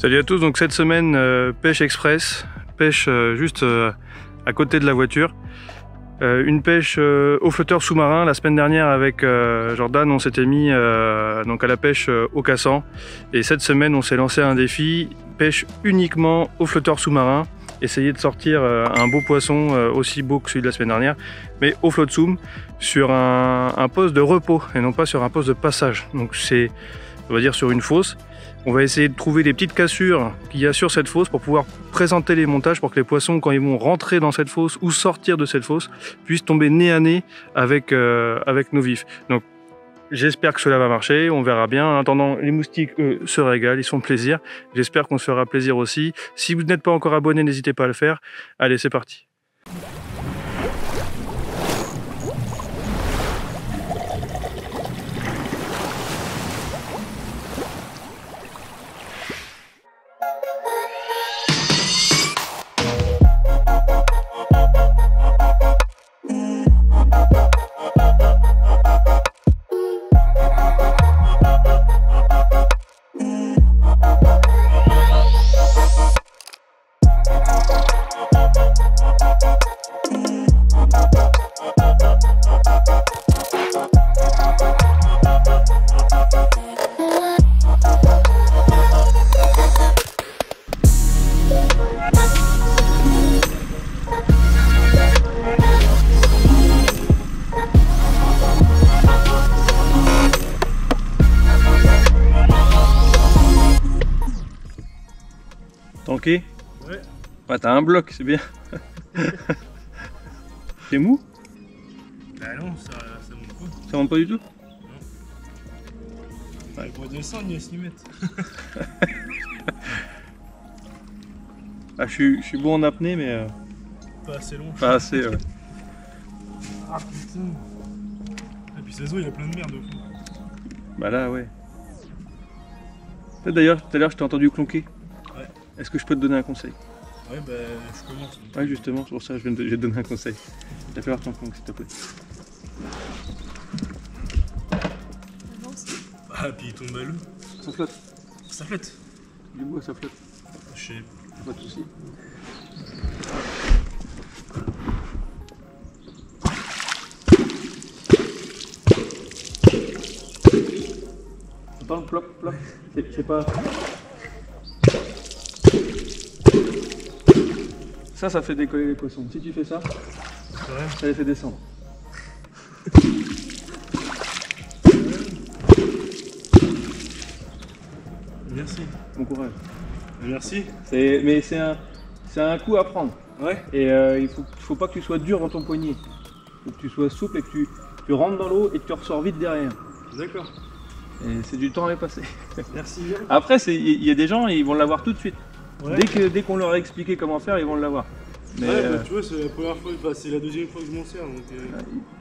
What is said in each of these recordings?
Salut à tous, donc cette semaine pêche express, pêche juste à côté de la voiture. Une pêche au flotteur sous-marin. La semaine dernière avec Jordan on s'était mis donc à la pêche au cassant, et cette semaine on s'est lancé un défi, pêche uniquement au flotteur sous-marin, essayer de sortir un beau poisson aussi beau que celui de la semaine dernière, mais au flotsum sur un poste de repos et non pas sur un poste de passage. Donc c'est, on va dire, sur une fosse. On va essayer de trouver les petites cassures qu'il y a sur cette fosse pour pouvoir présenter les montages, pour que les poissons, quand ils vont rentrer dans cette fosse ou sortir de cette fosse, puissent tomber nez à nez avec nos vifs. Donc j'espère que cela va marcher, on verra bien. En attendant, les moustiques, eux, se régalent, ils se font plaisir. J'espère qu'on se fera plaisir aussi. Si vous n'êtes pas encore abonné, n'hésitez pas à le faire. Allez, c'est parti. Tanké? Ouais. Bah t'as un bloc, c'est bien. C'est mou? Bah non, ça monte pas. Ça monte pas du tout? Non. Ouais. Pour descendre, il y a 6 mètres. Ah, je suis bon en apnée, mais Pas assez long. pas assez. Ouais. Ah putain. Et puis ça se voit, il y a plein de merde au fond. Bah là, ouais. D'ailleurs, tout à l'heure, je t'ai entendu clonquer. Ouais. Est-ce que je peux te donner un conseil? Ouais, bah je commence. Ouais, justement, c'est pour ça que je vais te donner un conseil. Tu vas faire ton clonque, s'il te plaît. Ah, puis il tombe à l'eau. Ça flotte. Ça flotte. Du bois, ça flotte. Je sais. Pas de soucis. Attends, plop, plop. C'est pas... Ça fait décoller les poissons. Si tu fais ça, ça les fait descendre. Merci. Bon courage. Merci. Mais c'est un coup à prendre. Ouais. Et il faut pas que tu sois dur dans ton poignet. Il faut que tu sois souple et que tu rentres dans l'eau et que tu ressors vite derrière. D'accord. Et c'est du temps à passer. Merci. Après, il y a des gens, ils vont l'avoir tout de suite. Ouais. Dès qu'on leur a expliqué comment faire, ils vont l'avoir. Mais Ouais, bah tu vois, c'est la première fois, enfin, c'est la deuxième fois que je m'en sers. Donc,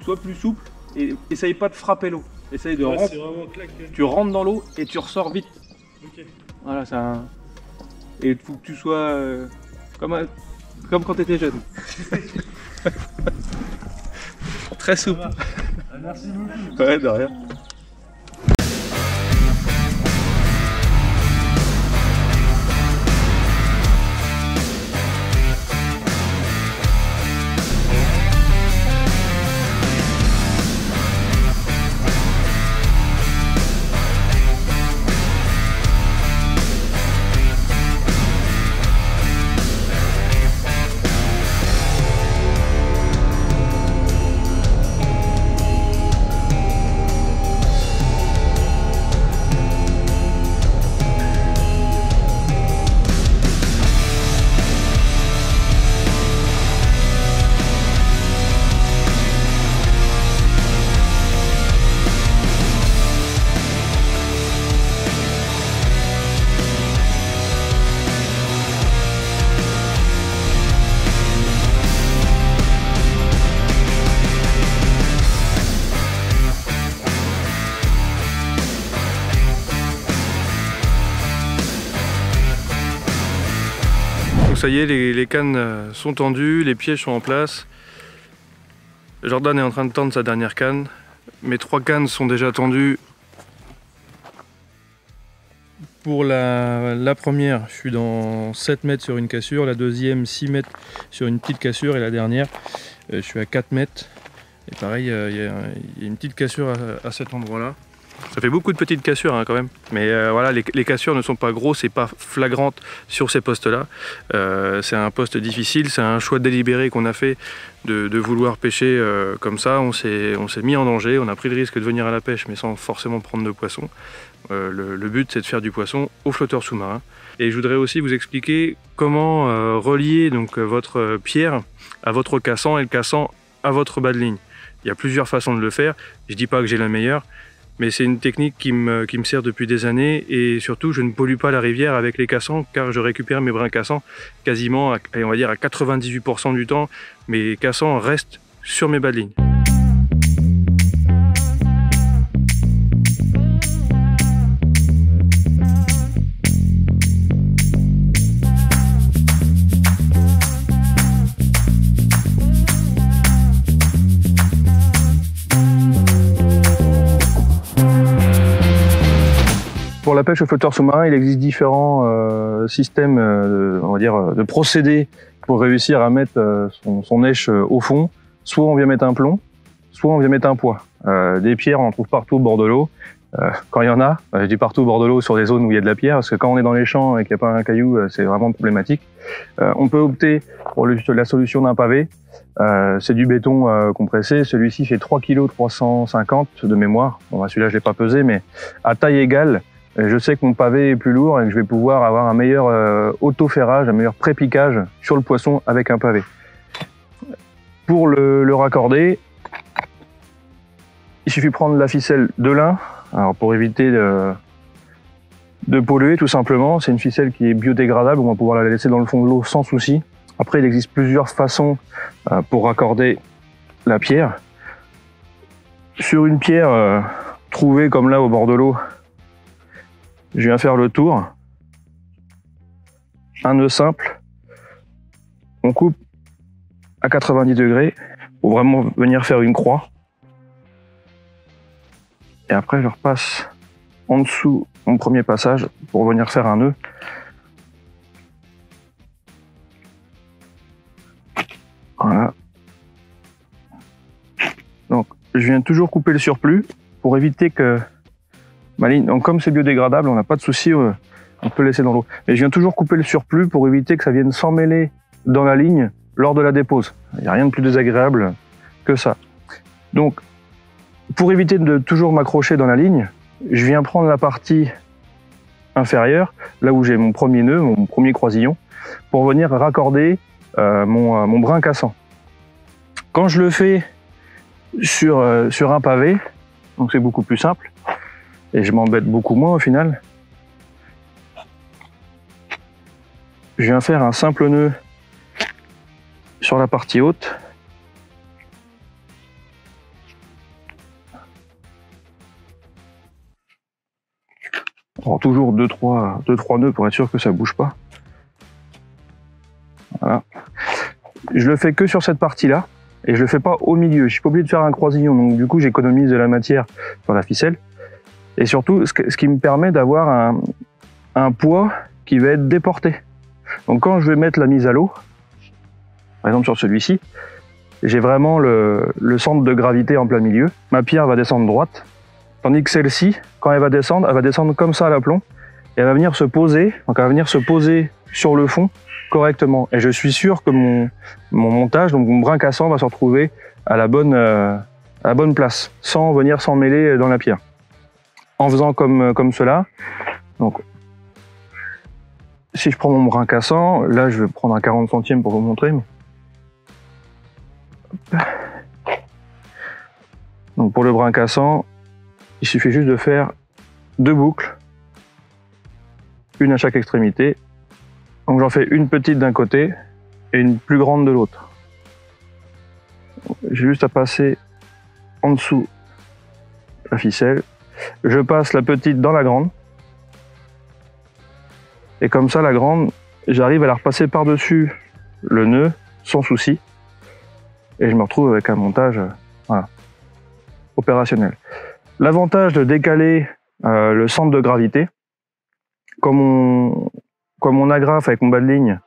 sois plus souple et essaye pas de frapper l'eau. Essaye de ouais, rentrer. c'est vraiment claque. Tu rentres dans l'eau et tu ressors vite. Ok. Voilà, c'est un... Et il faut que tu sois comme quand tu étais jeune. Très souple. Ah, merci beaucoup. Ouais, de rien. Donc ça y est, les cannes sont tendues, les pièges sont en place. Jordan est en train de tendre sa dernière canne. Mes 3 cannes sont déjà tendues. Pour la première, je suis dans 7 mètres sur une cassure, la deuxième 6 mètres sur une petite cassure et la dernière, je suis à 4 mètres. Et pareil, il y a une petite cassure à cet endroit-là. Ça fait beaucoup de petites cassures hein, quand même, mais voilà, les cassures ne sont pas grosses et pas flagrantes sur ces postes-là. C'est un poste difficile, c'est un choix délibéré qu'on a fait de vouloir pêcher comme ça. On s'est mis en danger, on a pris le risque de venir à la pêche mais sans forcément prendre de poisson. Le but c'est de faire du poisson au flotteur sous-marin. Et je voudrais aussi vous expliquer comment relier donc, votre pierre à votre cassant et le cassant à votre bas de ligne. Il y a plusieurs façons de le faire, je ne dis pas que j'ai la meilleure, mais c'est une technique qui me sert depuis des années et surtout je ne pollue pas la rivière avec les cassants car je récupère mes brins cassants quasiment, on va dire à 98% du temps, mes cassants restent sur mes bas de ligne. Pour la pêche au flotteur sous-marin, il existe différents systèmes on va dire, de procédés pour réussir à mettre son èche au fond. Soit on vient mettre un plomb, soit on vient mettre un poids. Des pierres, on en trouve partout au bord de l'eau. Quand il y en a, je dis partout au bord de l'eau sur des zones où il y a de la pierre, parce que quand on est dans les champs et qu'il n'y a pas un caillou, c'est vraiment problématique. On peut opter pour la solution d'un pavé. C'est du béton compressé. Celui-ci fait 3 kg 350 de mémoire. Bon, celui-là, je l'ai pas pesé, mais à taille égale, je sais que mon pavé est plus lourd et que je vais pouvoir avoir un meilleur auto-ferrage, un meilleur pré-piquage sur le poisson avec un pavé. Pour le raccorder, il suffit de prendre la ficelle de lin. Alors pour éviter de polluer tout simplement, c'est une ficelle qui est biodégradable, on va pouvoir la laisser dans le fond de l'eau sans souci. Après il existe plusieurs façons pour raccorder la pierre. Sur une pierre trouvée comme là au bord de l'eau, je viens faire le tour, un nœud simple, on coupe à 90 degrés pour vraiment venir faire une croix. Et après je repasse en dessous mon premier passage pour venir faire un nœud. Voilà. Donc je viens toujours couper le surplus pour éviter que ma ligne, donc comme c'est biodégradable, on n'a pas de souci, on peut laisser dans l'eau. Mais je viens toujours couper le surplus pour éviter que ça vienne s'emmêler dans la ligne lors de la dépose. Il n'y a rien de plus désagréable que ça. Donc, pour éviter de toujours m'accrocher dans la ligne, je viens prendre la partie inférieure, là où j'ai mon premier nœud, mon premier croisillon, pour venir raccorder mon brin cassant. Quand je le fais sur un pavé, donc c'est beaucoup plus simple, et je m'embête beaucoup moins au final. Je viens faire un simple nœud sur la partie haute. Alors, toujours 2-3 nœuds pour être sûr que ça bouge pas. Voilà. Je le fais que sur cette partie-là et je le fais pas au milieu. Je suis pas obligé de faire un croisillon, donc du coup j'économise de la matière sur la ficelle. Et surtout, ce qui me permet d'avoir un poids qui va être déporté. Donc quand je vais mettre la mise à l'eau, par exemple sur celui-ci, j'ai vraiment le centre de gravité en plein milieu. Ma pierre va descendre droite, tandis que celle-ci, quand elle va descendre comme ça à l'aplomb, et elle va venir se poser, donc elle va venir se poser sur le fond correctement. Et je suis sûr que mon montage, donc mon brin cassant, va se retrouver à la bonne place, sans venir s'emmêler dans la pierre. En faisant comme cela, donc si je prends mon brin cassant, là je vais prendre un 40 centièmes pour vous montrer. Donc pour le brin cassant, il suffit juste de faire 2 boucles, une à chaque extrémité. Donc j'en fais une petite d'un côté et une plus grande de l'autre. J'ai juste à passer en dessous la ficelle. Je passe la petite dans la grande. Et comme ça, la grande, j'arrive à la repasser par-dessus le nœud sans souci. Et je me retrouve avec un montage voilà, opérationnel. L'avantage de décaler le centre de gravité, Quand mon agrafe avec mon bas de ligne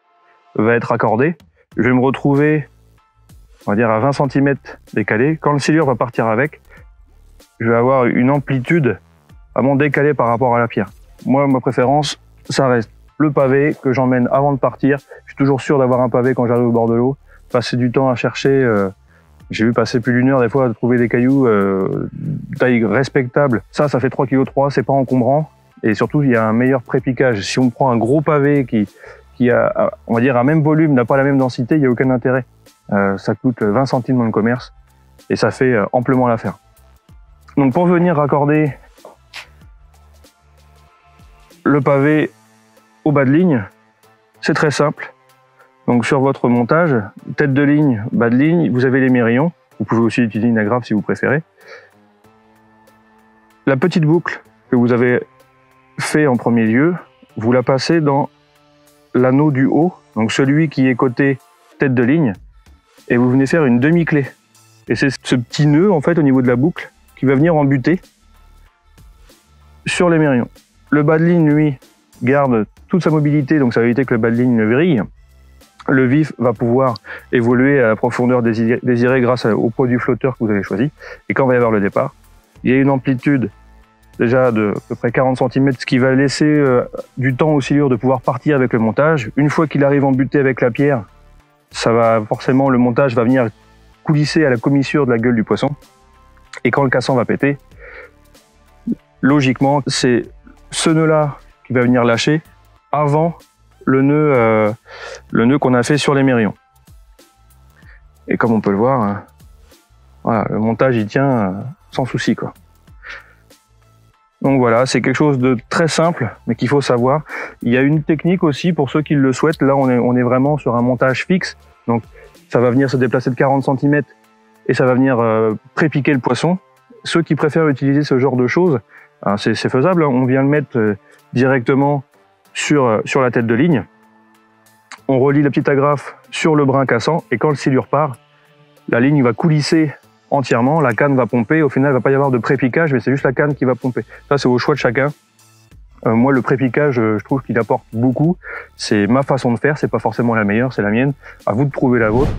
va être raccordé, je vais me retrouver, on va dire, à 20 cm décalé. Quand le silure va partir avec, je vais avoir une amplitude vraiment décalée par rapport à la pierre. Moi, ma préférence, ça reste le pavé que j'emmène avant de partir. Je suis toujours sûr d'avoir un pavé quand j'arrive au bord de l'eau. Passer du temps à chercher, j'ai vu passer plus d'1 heure des fois à trouver des cailloux taille respectable. Ça fait 3,3 kg, c'est pas encombrant. Et surtout, il y a un meilleur pré-piquage. Si on prend un gros pavé qui a, on va dire, un même volume, n'a pas la même densité, il n'y a aucun intérêt. Ça coûte 20 centimes dans le commerce et ça fait amplement l'affaire. Donc pour venir raccorder le pavé au bas de ligne, c'est très simple. Donc sur votre montage, tête de ligne, bas de ligne, vous avez les mérillons. Vous pouvez aussi utiliser une agrafe si vous préférez. La petite boucle que vous avez fait en premier lieu, vous la passez dans l'anneau du haut, donc celui qui est côté tête de ligne, et vous venez faire une demi-clé. Et c'est ce petit nœud en fait au niveau de la boucle qui va venir embuter sur les mérillons. Le bas de ligne, lui, garde toute sa mobilité, donc ça va éviter que le bas de ligne ne vrille. Le vif va pouvoir évoluer à la profondeur désirée grâce au poids du flotteur que vous avez choisi. Et quand va y avoir le départ, il y a une amplitude déjà de à peu près 40 cm, ce qui va laisser du temps au silure de pouvoir partir avec le montage. Une fois qu'il arrive embuté avec la pierre, ça va forcément, le montage va venir coulisser à la commissure de la gueule du poisson. Et quand le cassant va péter, logiquement, c'est ce nœud-là qui va venir lâcher avant le nœud qu'on a fait sur les mérillons. Et comme on peut le voir, voilà, le montage il tient sans souci, quoi. Donc voilà, c'est quelque chose de très simple, mais qu'il faut savoir. Il y a une technique aussi pour ceux qui le souhaitent. Là, on est vraiment sur un montage fixe. Donc ça va venir se déplacer de 40 cm et ça va venir pré-piquer le poisson. Ceux qui préfèrent utiliser ce genre de choses, c'est faisable. On vient le mettre directement sur la tête de ligne. On relie la petite agrafe sur le brin cassant et quand le silure part, la ligne va coulisser entièrement, la canne va pomper. Au final, il ne va pas y avoir de pré-piquage, mais c'est juste la canne qui va pomper. Ça, c'est au choix de chacun. Moi, le pré-piquage, je trouve qu'il apporte beaucoup. C'est ma façon de faire, c'est pas forcément la meilleure, c'est la mienne. À vous de trouver la vôtre.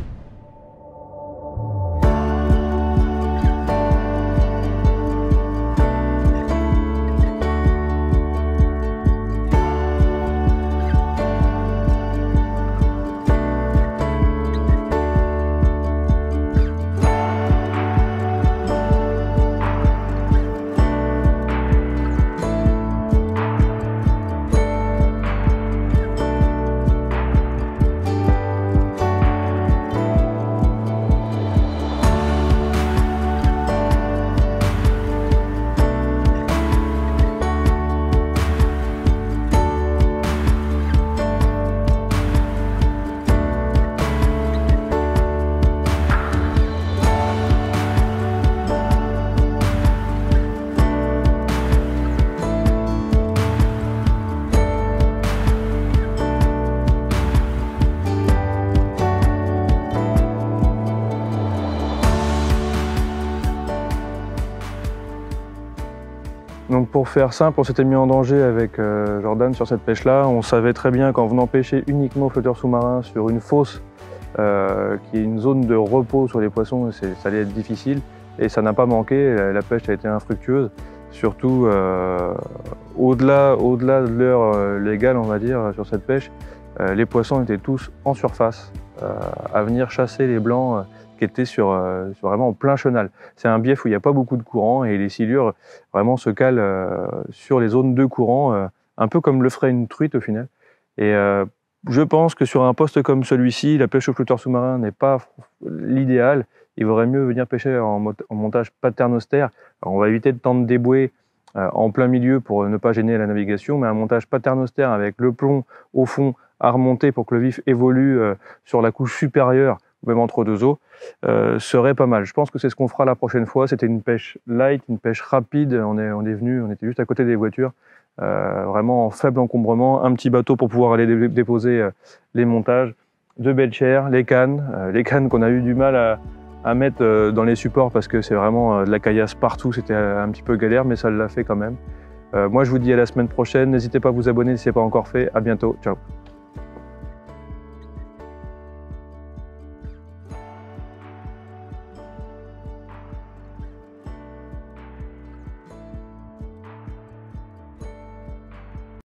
Donc pour faire simple, on s'était mis en danger avec Jordan sur cette pêche-là. On savait très bien qu'en venant pêcher uniquement au flotteur sous-marin sur une fosse qui est une zone de repos sur les poissons, ça allait être difficile. Et ça n'a pas manqué, la pêche a été infructueuse. Surtout au-delà de l'heure légale, on va dire, sur cette pêche, les poissons étaient tous en surface, à venir chasser les blancs qui étaient sur vraiment en plein chenal. C'est un bief où il n'y a pas beaucoup de courant et les silures vraiment se calent sur les zones de courant, un peu comme le ferait une truite au final. Et je pense que sur un poste comme celui-ci, la pêche au flotteur sous-marin n'est pas l'idéal. Il vaudrait mieux venir pêcher en montage paternostère. Alors on va éviter de tendre des bouées en plein milieu pour ne pas gêner la navigation, mais un montage paternostère avec le plomb au fond à remonter pour que le vif évolue sur la couche supérieure, ou même entre deux eaux, serait pas mal. Je pense que c'est ce qu'on fera la prochaine fois. C'était une pêche light, une pêche rapide. On était juste à côté des voitures, vraiment en faible encombrement. Un petit bateau pour pouvoir aller déposer les montages, de belles chairs, les cannes qu'on a eu du mal à mettre dans les supports parce que c'est vraiment de la caillasse partout. C'était un petit peu galère, mais ça l'a fait quand même. Moi, je vous dis à la semaine prochaine. N'hésitez pas à vous abonner si ce n'est pas encore fait. À bientôt. Ciao.